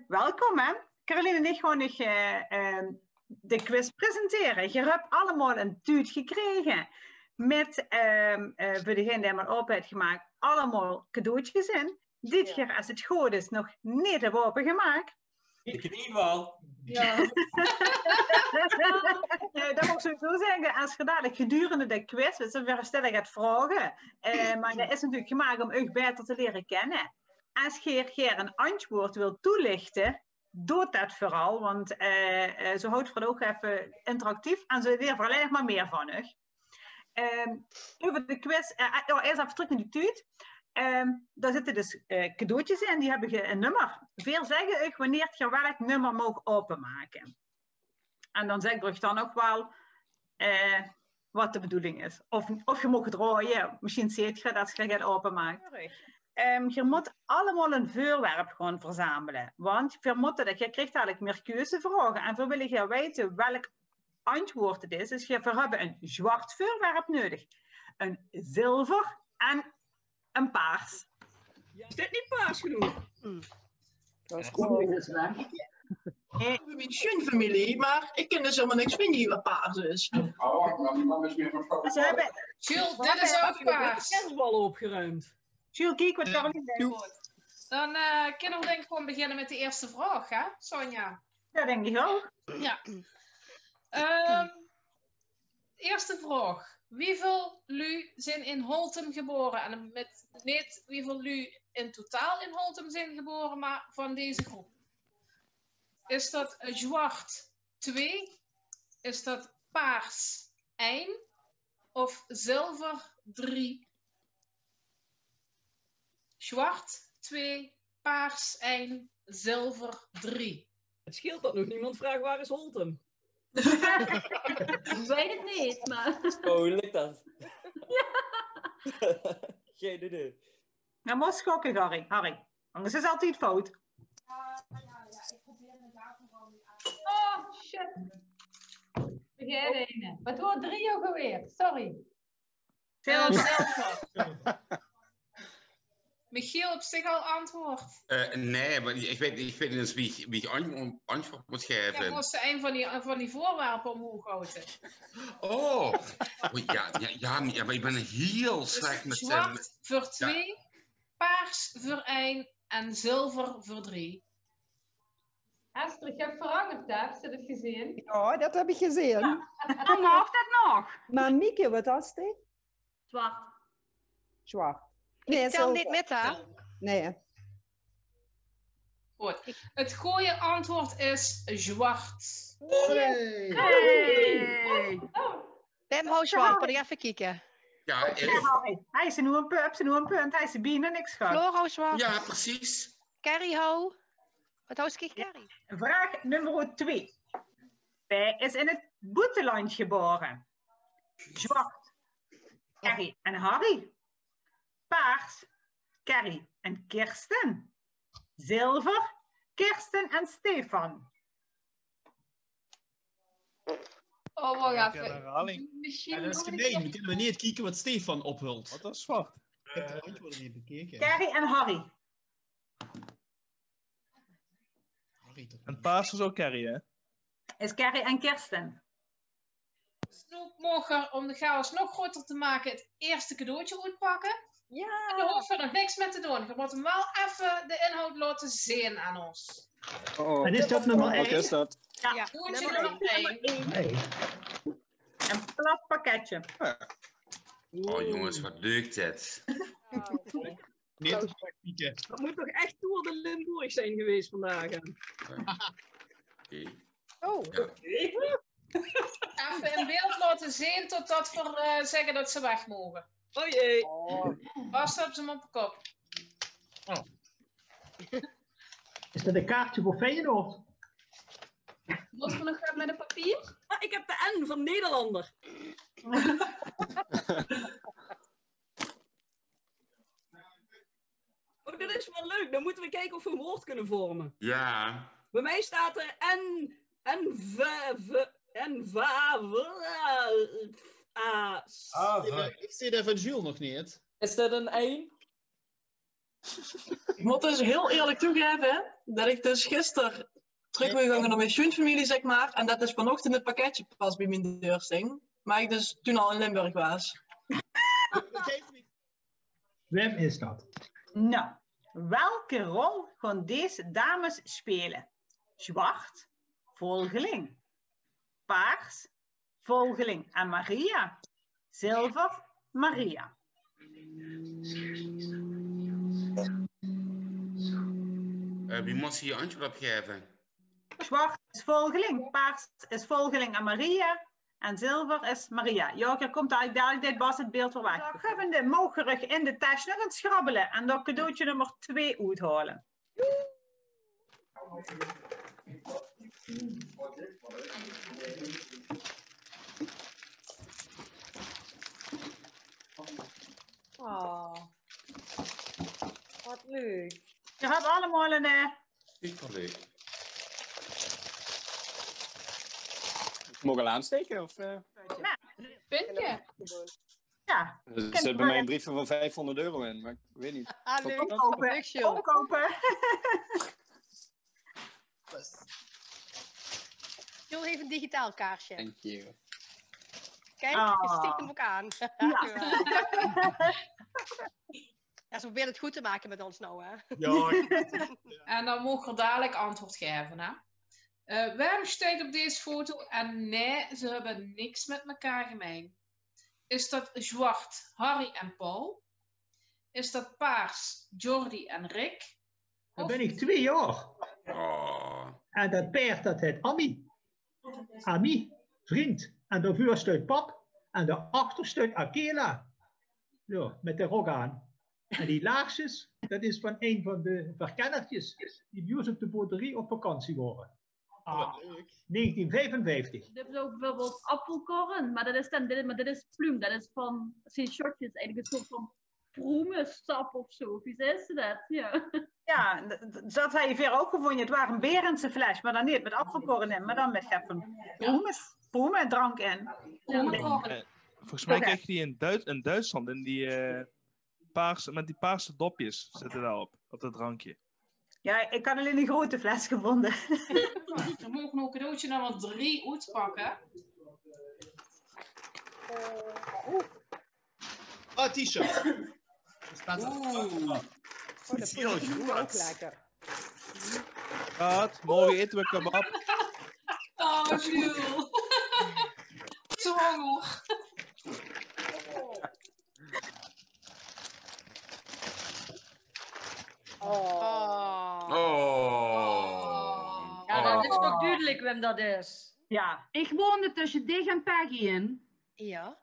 welkom hè. Caroline en ik gaan nog de quiz presenteren. Je hebt allemaal een tuut gekregen met, voor degene die maar open heeft gemaakt, allemaal cadeautjes in. Dit keer, als het goed is, nog niet hebben opengemaakt. Ik weet wel. Ja. Dat moet ik sowieso zeggen, als je dadelijk gedurende de quiz, dus dan stel ik het vragen, maar dat is natuurlijk gemaakt om u beter te leren kennen. Als je een antwoord wil toelichten, doe dat vooral, want zo houdt het ook even interactief en ze leren er alleen maar meer van u. Over de quiz, eerst even terug naar die tuut. Daar zitten dus cadeautjes in, die hebben een nummer. Veel zeggen ook wanneer je welk nummer mag openmaken. En dan zeg ik dan ook wel wat de bedoeling is. Of je mag draaien, misschien ziet je dat je gaat openmaken. Je moet allemaal een voorwerp gewoon verzamelen. Want je krijgt eigenlijk meer keuzevragen. En voor wil je weten welk antwoord het is. Dus we hebben een zwart voorwerp nodig. Een zilver en een paars. Ja. Is dit niet paars genoeg? Dat is goed. Dat is waar. Ik heb een schoonfamilie, maar ik ken dus helemaal niks vinden wat paars is. Dus hebben... Jules, dit is ook paars. De kerstballen opgeruimd. Jules, kijk wat Caroline denkt. Dan kunnen we denk ik gewoon beginnen met de eerste vraag, hè, Sonja? Ja, denk ik ook. Ja. Eerste vraag. Wieveel lu zijn in Holtum geboren? En met niet wieveel lu in totaal in Holtum zijn geboren, maar van deze groep. Is dat zwart 2? Is dat paars 1? Of zilver 3? Zwart 2, paars 1, zilver 3. Het scheelt dat nog niemand vraagt waar is Holtum. Ik weet het niet, maar... Oh, hoe lukt dat? Ja. Geen idee. Nou, moet schokken, Harry. Anders is het altijd fout. Ja, ik probeer het later wel niet aan. Oh, shit. Begin ene. Wat wordt 3 ook alweer? Sorry. Zilver. Michiel op zich al antwoord. Nee, maar ik weet niet wie antwoord moet geven. Ja, moest een van die voorwerpen omhoog houden. Oh, ja, maar ik ben heel slecht met... Zwart voor 2, paars voor 1 en zilver voor 3. Astrid, je hebt veranderd, hè? Heb je dat gezien? Ja, dat heb ik gezien. Hoe mag dat nog? Maar Mieke, wat was dit? Zwart. Zwart. Ik tel niet met, hè? Nee. Goed. Het goede antwoord is zwart. Hey! Bem, hou zwart, maar even kijken. Ja, Hij is nu een punt, hij is bijna niks gehad. Floor, hou zwart. ja, precies. Carrie, hou. Wat houdt ik, Carrie? Vraag nummer 2. Hij is in het buitenland geboren. Zwart. Carrie en Harry. Paars. Carrie en Kirsten. Zilver. Kirsten en Stefan. Oh, wacht even. Herhaling. Misschien Dat is gemeen. We kunnen niet kijken wat Stefan ophult. Wat dat is zwart. Ik heb de antwoorden niet bekeken. Carrie en Harry. En paars is ook Carrie, hè? Is Carrie en Kirsten. Snoep mogen, om de chaos nog groter te maken, het eerste cadeautje uitpakken. Ja. En daar hoef je nog niks mee te doen. Je moet hem wel even de inhoud laten zien aan ons. En is dat nummer 1? Wat is dat? Ja, Cadeautje nummer 1. Nee. een plat pakketje. Oh jongens, wat leuk dit. Niet te vaak pieken. Dat moet toch echt door de Limburg zijn geweest vandaag. Hè? Oké. Oh. Ja. Even in beeld laten zien totdat we zeggen dat ze weg mogen. Oh jee. Vast op ze hem op de kop. Is dat een kaartje voor Feyenoord? Moeten we nog gaan met een papier? Ah, ik heb de N van Nederlander. Oh, dit is wel leuk. Dan moeten we kijken of we een woord kunnen vormen. Ja. Bij mij staat er Ik zie dat van Jules nog niet. Is dat een 1? Ik moet dus heel eerlijk toegeven dat ik dus gisteren terug ben gegaan naar mijn schoonfamilie, zeg maar. En dat is vanochtend het pakketje pas bij mijn deur sting. Maar ik dus toen al in Limburg was. Wem is dat? Nou, welke rol gaan deze dames spelen? Zwart, volgeling. Paars, volgeling. En Maria, zilver, Maria. Wie moet hier antwoord op geven? Zwart is volgeling, paars is volgeling aan Maria en zilver is Maria. Ja, hier komt eigenlijk dadelijk dit Bas het beeld weer weg. Dan gaan we de mogerig in de tas nog eens schrabbelen en dat cadeautje nummer 2 uithalen. Oh, wat leuk. Je had allemaal een... Superleuk. Mogen we aansteken? Of, Puntje. Ja. Er zit bij mij een briefje van €500 in, maar ik weet niet. Ah, leuk. Opkopen. Opkopen. Heel even een digitaal kaartje. Dank je. Kijk, je stikt hem ook aan. Ja, ze proberen het goed te maken met ons nou, hè? Ja. En dan mogen we dadelijk antwoord geven, hè. Waarom staat op deze foto en nee, ze hebben niks met elkaar gemeen? Is dat zwart Harry en Paul? Is dat paars Jordi en Rick? Dan ben ik 2 jaar. Oh. En dat paard dat heet Ami. Ami, vriend. En daarvoor staat pap. En daarachter staat Akela. Ja, met de rok aan. En die laarsjes, dat is van een van de verkennertjes die bij ons op de boerderie op vakantie waren. 1955. Je hebt ook bijvoorbeeld appelkorn, maar dat is dan dit is pluim. Dat is van zijn shotjes, eigenlijk een soort van proemensap of zo. Wie zei ze dat? Ja. Ja, dat had je ver ook gevonden. Het waren een Berendse fles, maar dan niet met appelkorn in, maar dan met proemen drank in. Volgens mij krijg je die in Duitsland, in die met die paarse dopjes zitten daarop, op dat drankje. Ja, ik had alleen een grote fles gevonden. We mogen ook cadeautje nummer 3 uitpakken. Ah, t-shirt. Oh, dat is ook lekker. Gaat, morgen eten we kebab. Oh, Jules. Zo honger. Ja, dat is toch duidelijk wem dat is. Ja. Ik woonde tussen Dig en Peggy in. Ja.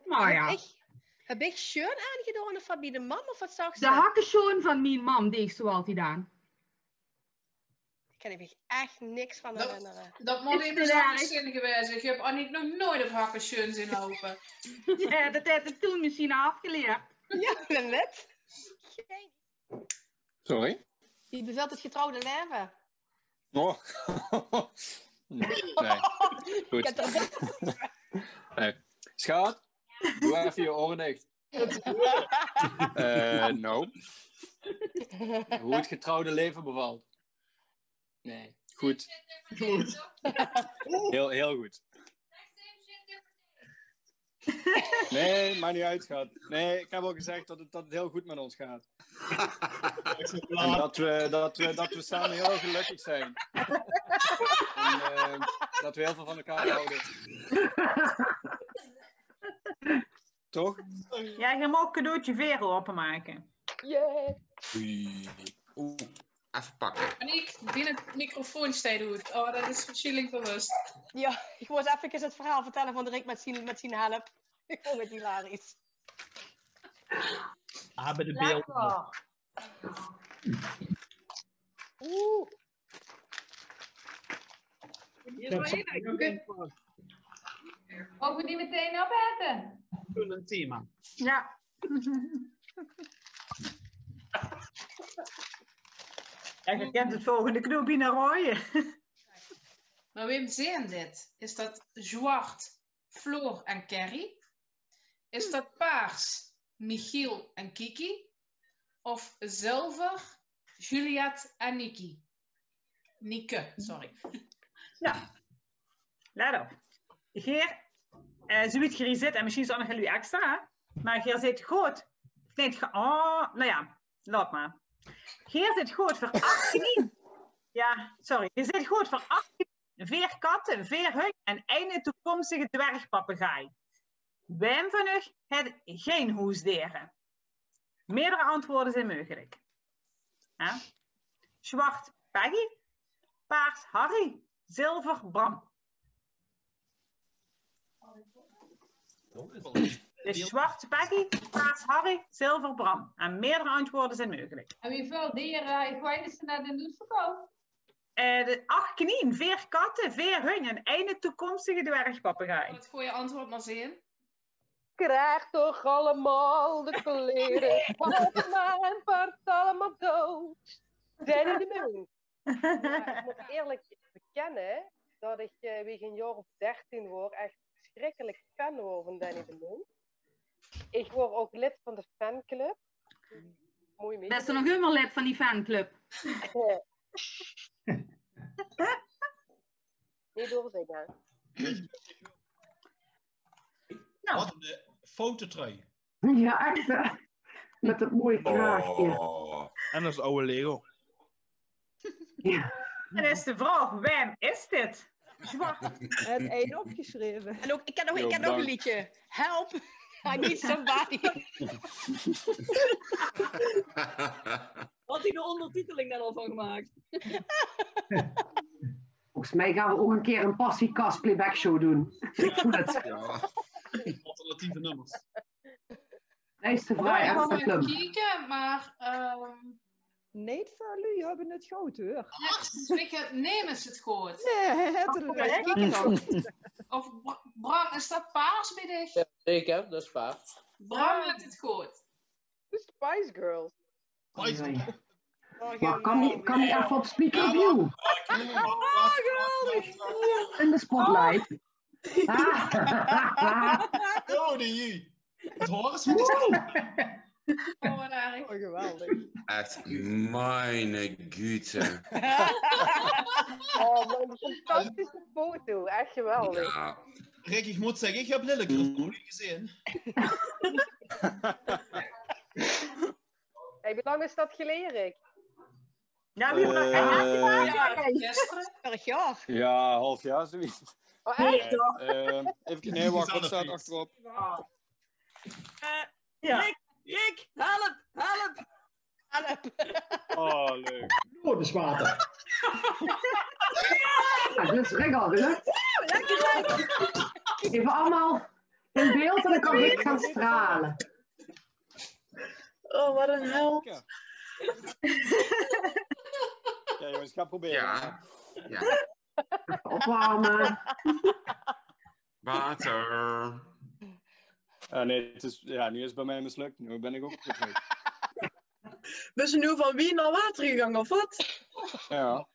Maar heb ik schoon aangedaan of bij de mam of wat zag ze? De hakkenschoen van mijn mam deed ik zo altijd aan. Daar kan ik me echt niks van herinneren. Dat moet even zo'n zin geweest. Ik heb Annick nog nooit op hakkenschoen zien lopen. Ja, dat heeft het toen misschien afgeleerd. Ja, net. Sorry? Die bevelt het getrouwde leven. Oh. Nee. Goed. Nee. Schat, doe even je oren dicht. No. Hoe het getrouwde leven bevalt. Nee, goed. Goed. Heel goed. Nee, maakt niet uit, schat. Nee, ik heb al gezegd dat het heel goed met ons gaat. En dat we samen heel gelukkig zijn. En dat we heel veel van elkaar houden. Toch? Ja, je mag ook cadeautje veren openmaken. Yeah. Oeh, even pakken. Annick, binnen het microfoon staat doet. Oh, dat is verschilling bewust. Ja, ik moest even het verhaal vertellen van Rick met zijn help. Ik vond het hilarisch. Ah, bij de beeld. Oeh. Mogen we die meteen opeten? Een thema. Ja. Ja, je kent het volgende knoopje naar rooien. Maar wem zijn dit? Is dat zwart, Floor en Kerry? Is dat paars, Michiel en Kiki? Of zilver, Juliette en Nieke, sorry. Ja, let op. Geer, zoiets je zit en misschien is er nog jullie extra, maar Geer zit goed. Nee, nou ja, laat maar. Geer zit goed voor 18. Ja, sorry. Je zit goed voor 18 veerkatten, veerhut en een toekomstige dwergpapegaai. Wem van u heeft geen hoesdieren? Meerdere antwoorden zijn mogelijk. Zwart Peggy, paars Harry, zilver Bram. Dus zwart Peggy, paars Harry, zilver Bram. En meerdere antwoorden zijn mogelijk. En hoeveel dieren gooien ze net in het verkoop? 8 knieën, 4 katten, 4 hunnen en 1 toekomstige dwergpapegaai. Wat gooi je antwoord maar zien? Krijg toch allemaal de kleren. Papa maar en part allemaal dood. Danny de Moon. Ja, ik moet eerlijk bekennen dat ik wie een jaar of 13 word echt verschrikkelijk fan word van Danny de Moon. Ik word ook lid van de fanclub. Mooi mee. Best er nog helemaal lid van die fanclub? Niet doorzingen. Nou. Wat een fototrui. Ja, echt hè. Met dat mooie kraagje. En dat is oude Lego. Ja. En is de vraag, wem is dit? Zwart. En 1 opgeschreven. En ook, ik ken nog een liedje. Help, I need somebody. Had hij de ondertiteling daar al van gemaakt? Volgens mij gaan we ook een keer een passiekast playback show doen. Ik voel het. Ja. Alternatieve nummers. Lijst te vrij. Ik ga even kijken, maar... Nee, jullie hebben het goed hoor. Neem eens het goed. Nee, het Of Bram, is dat paars bij dich? Ja, zeker, dat is paars. Bram heeft het goed. De Spice Girls. Maar kan die even op speaker view? In de spotlight. Oh, die. Het horen is goed. Oh, geweldig. Echt, meine Güte. Oh, wat een fantastische foto. Echt geweldig. Ja. Rick, ik moet zeggen, ik heb Lilleker nog niet gezien. Hey, hoe lang is dat geleden, Rick? Ja, wie gisteren? Vorig jaar. Ja, half jaar zoiets. Oh, echt? Even, nee, wacht, wat staat achterop? Ik, help! Oh, leuk. Noordenswater. Ja, dat is Rick al gelukt. Even allemaal in beeld en dan kan Rick gaan stralen. Oh, wat een hel. Ja, jongens, ga proberen. Ja. Even opwarmen. Water. Nee, nu is het bij mij mislukt. Nu ben ik ook terug. We zijn nu van wie naar water gegaan, of wat? Ja.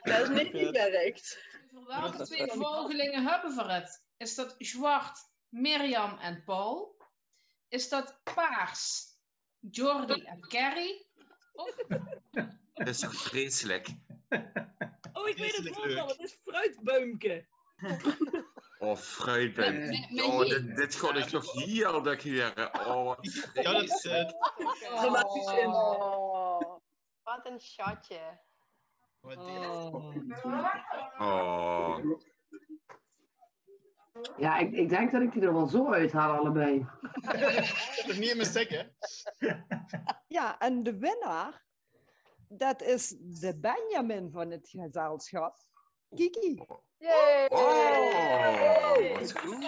Dat is niet gewerkt. Voor welke 2 volgelingen hebben we het? Is dat zwart, Mirjam en Paul? Is dat paars, Jordi en Carrie? Of... Dat is toch vreselijk? Oh, ik weet het wel, het is fruitbeumke. Oh, fruitbeum. Dit gaat ik toch heerlijk hier. Oh, ja, dat is... Oh, wat een schatje. Oh. Ja, ik denk dat ik die er wel zo uithaal, allebei. Dat is niet in mijn stek, hè? Ja, en de winnaar, dat is de Benjamin van het gezelschap, Kiki. Yay! Oh, wat goed.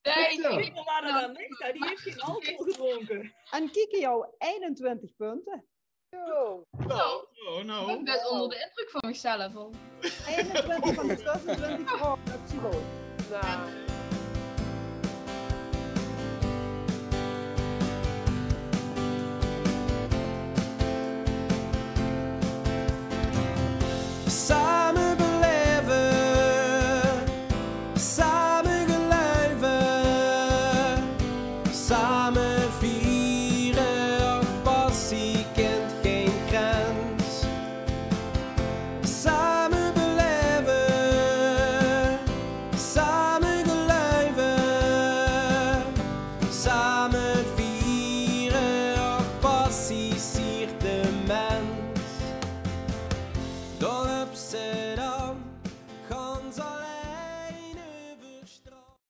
Nee, Kiki waren dan niet, die heeft geen alcohol gedronken. En Kiki jou 21 punten. Yo. Oh, no. Ik ben best onder de indruk van mezelf al. 21 van de 26 vrouwen op school. Nou. Samen beleven, samen geluiven. samen